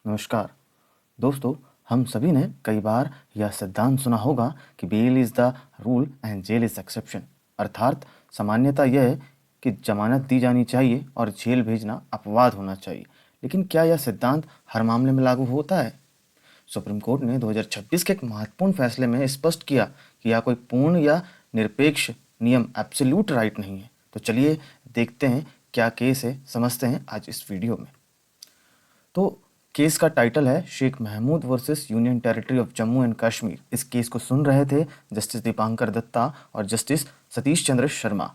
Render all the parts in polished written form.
नमस्कार दोस्तों, हम सभी ने कई बार यह सिद्धांत सुना होगा कि bail is the rule and jail is exception. अर्थात सामान्यता यह है कि जमानत दी जानी चाहिए और जेल भेजना अपवाद होना चाहिए। लेकिन क्या यह सिद्धांत हर मामले में लागू होता है? सुप्रीम कोर्ट ने 2026 के एक महत्वपूर्ण फैसले में स्पष्ट किया कि यह कोई पूर्ण या निरपेक्ष नियम एब्सोल्यूट राइट नहीं है। तो चलिए देखते हैं क्या केस है, समझते हैं आज इस वीडियो में। तो केस का टाइटल है Sheikh Mahmood versus union territory of Jammu and Kashmir. इस केस को सुन रहे थे जस्टिस दीपांकर दत्ता और जस्टिस सतीश चंद्र शर्मा।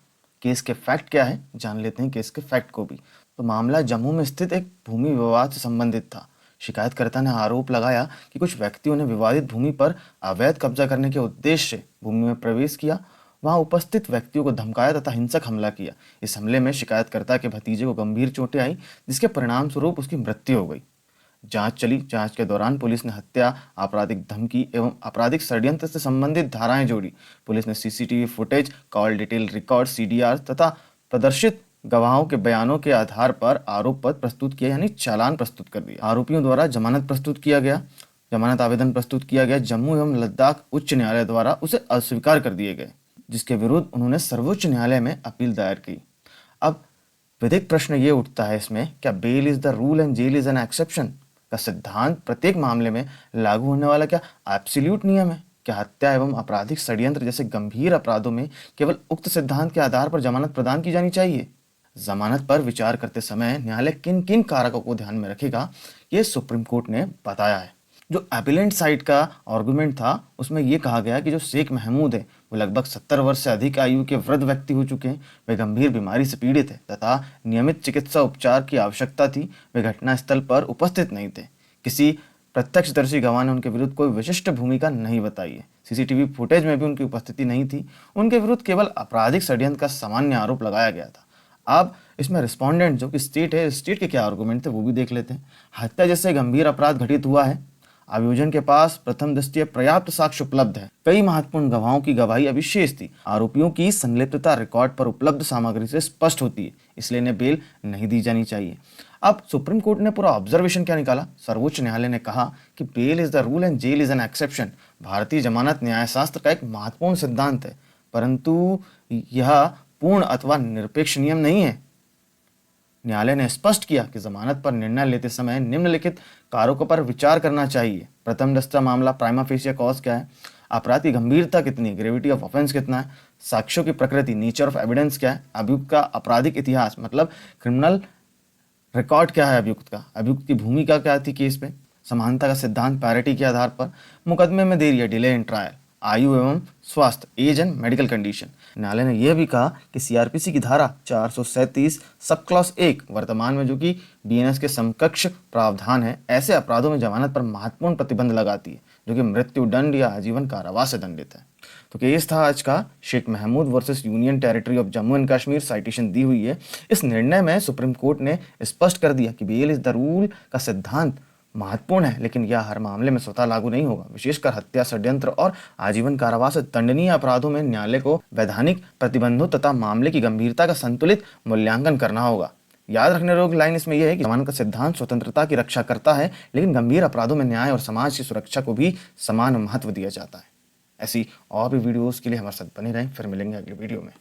केस के फैक्ट क्या है, जान लेते हैं केस के फैक्ट को भी। तो मामला जम्मू में स्थित एक भूमि विवाद से संबंधित था। शिकायतकर्ता ने आरोप लगाया कि कुछ व्यक्तियों ने विवादित भूमि पर अवैध कब्जा करने के उद्देश्य से भूमि में प्रवेश किया, वहां उपस्थित व्यक्तियों को धमकाया तथा हिंसक हमला किया। इस हमले में शिकायतकर्ता के भतीजे को गंभीर चोटें आई, जिसके परिणाम स्वरूप उसकी मृत्यु हो गई। जांच चली। जांच के दौरान पुलिस ने हत्या, आपराधिक धमकी एवं आपराधिक षड्यंत्र से संबंधित धाराएं जोड़ी। पुलिस ने CCTV footage, call detail record, CDR तथा प्रदर्शित गवाहों के बयानों के आधार पर आरोप पत्र प्रस्तुत किया, यानी चालान प्रस्तुत कर दिया। आरोपियों द्वारा जमानत प्रस्तुत किया गया, जमानत आवेदन प्रस्तुत किया गया। जम्मू एवं लद्दाख उच्च न्यायालय द्वारा उसे अस्वीकार कर दिए गए, जिसके विरुद्ध उन्होंने सर्वोच्च न्यायालय में अपील दायर की। अब विधिक प्रश्न ये उठता है इसमें, क्या bail is the rule and jail is an exception का सिद्धांत प्रत्येक मामले में लागू होने वाला क्या एब्सोल्यूट नियम है? क्या हत्या एवं आपराधिक षड्यंत्र जैसे गंभीर अपराधों में केवल उक्त सिद्धांत के आधार पर जमानत प्रदान की जानी चाहिए? जमानत पर विचार करते समय न्यायालय किन किन कारकों को ध्यान में रखेगा, ये सुप्रीम कोर्ट ने बताया है। जो अपीलेंट साइड का आर्गुमेंट था, उसमें यह कहा गया कि जो शेख महमूद है वो लगभग 70 वर्ष से अधिक आयु के वृद्ध व्यक्ति हो चुके हैं, वे गंभीर बीमारी से पीड़ित है तथा नियमित चिकित्सा उपचार की आवश्यकता थी। वे घटनास्थल पर उपस्थित नहीं थे। किसी प्रत्यक्षदर्शी गवाह ने उनके विरुद्ध कोई विशिष्ट भूमिका नहीं बताई है। सीसीटीवी फुटेज में भी उनकी उपस्थिति नहीं थी। उनके विरुद्ध केवल आपराधिक षड्यंत्र का सामान्य आरोप लगाया गया था। अब इसमें रिस्पोंडेंट जो कि स्टेट है, स्टेट के क्या आर्गुमेंट थे वो भी देख लेते हैं। हत्या जैसे गंभीर अपराध घटित हुआ है, अभियोजन के पास प्रथम दृष्टया पर्याप्त साक्ष्य उपलब्ध है, कई महत्वपूर्ण गवाहों की गवाही अभी शेष थी, आरोपियों की संलिप्तता रिकॉर्ड पर उपलब्ध सामग्री से स्पष्ट होती है, इसलिए इन्हें बेल नहीं दी जानी चाहिए। अब सुप्रीम कोर्ट ने पूरा ऑब्जर्वेशन क्या निकाला? सर्वोच्च न्यायालय ने कहा कि bail is the rule and jail is an exception. भारतीय जमानत न्यायशास्त्र का एक महत्वपूर्ण सिद्धांत है, परंतु यह पूर्ण अथवा निरपेक्ष नियम नहीं है। न्यायालय ने स्पष्ट किया कि जमानत पर निर्णय लेते समय निम्नलिखित कारकों पर विचार करना चाहिए। प्रथम दृष्टया मामला, प्राइमा फेसिया कॉज क्या है, अपराध की गंभीरता कितनी है, ग्रेविटी ऑफ ऑफेंस कितना है, साक्ष्यों की प्रकृति, नेचर ऑफ एविडेंस क्या है, अभियुक्त का आपराधिक इतिहास मतलब क्रिमिनल रिकॉर्ड क्या है अभियुक्त का, अभियुक्त की भूमिका क्या थी केस में, समानता का सिद्धांत पैरिटी के आधार पर, मुकदमे में देरी या डिले इन ट्रायल, आयु एवं स्वास्थ्य, एज एंड मेडिकल कंडीशन। न्यायालय ने यह भी कहा कि सीआरपीसी की धारा 437 सब क्लॉज 1 वर्तमान में जो कि बीएनएस के समकक्ष प्रावधान है, ऐसे अपराधों में जमानत पर महत्वपूर्ण प्रतिबंध लगाती है, जो कि मृत्यु दंड या आजीवन कारावास से दंडित है। तो केस था आज का Sheikh Mahmood versus union territory of Jammu and Kashmir. Citation दी हुई है। इस निर्णय में सुप्रीम कोर्ट ने स्पष्ट कर दिया कि बेल इज द रूल का सिद्धांत महत्वपूर्ण है, लेकिन यह हर मामले में स्वतः लागू नहीं होगा। विशेषकर हत्या, षड्यंत्र और आजीवन कारावास दंडनीय अपराधों में न्यायालय को वैधानिक प्रतिबंधों तथा मामले की गंभीरता का संतुलित मूल्यांकन करना होगा। याद रखने योग्य लाइन इसमें यह है कि जमानत का सिद्धांत स्वतंत्रता की रक्षा करता है, लेकिन गंभीर अपराधों में न्याय और समाज की सुरक्षा को भी समान महत्व दिया जाता है। ऐसी और भी वीडियोस के लिए हमारे साथ बने रहें। फिर मिलेंगे अगले वीडियो में।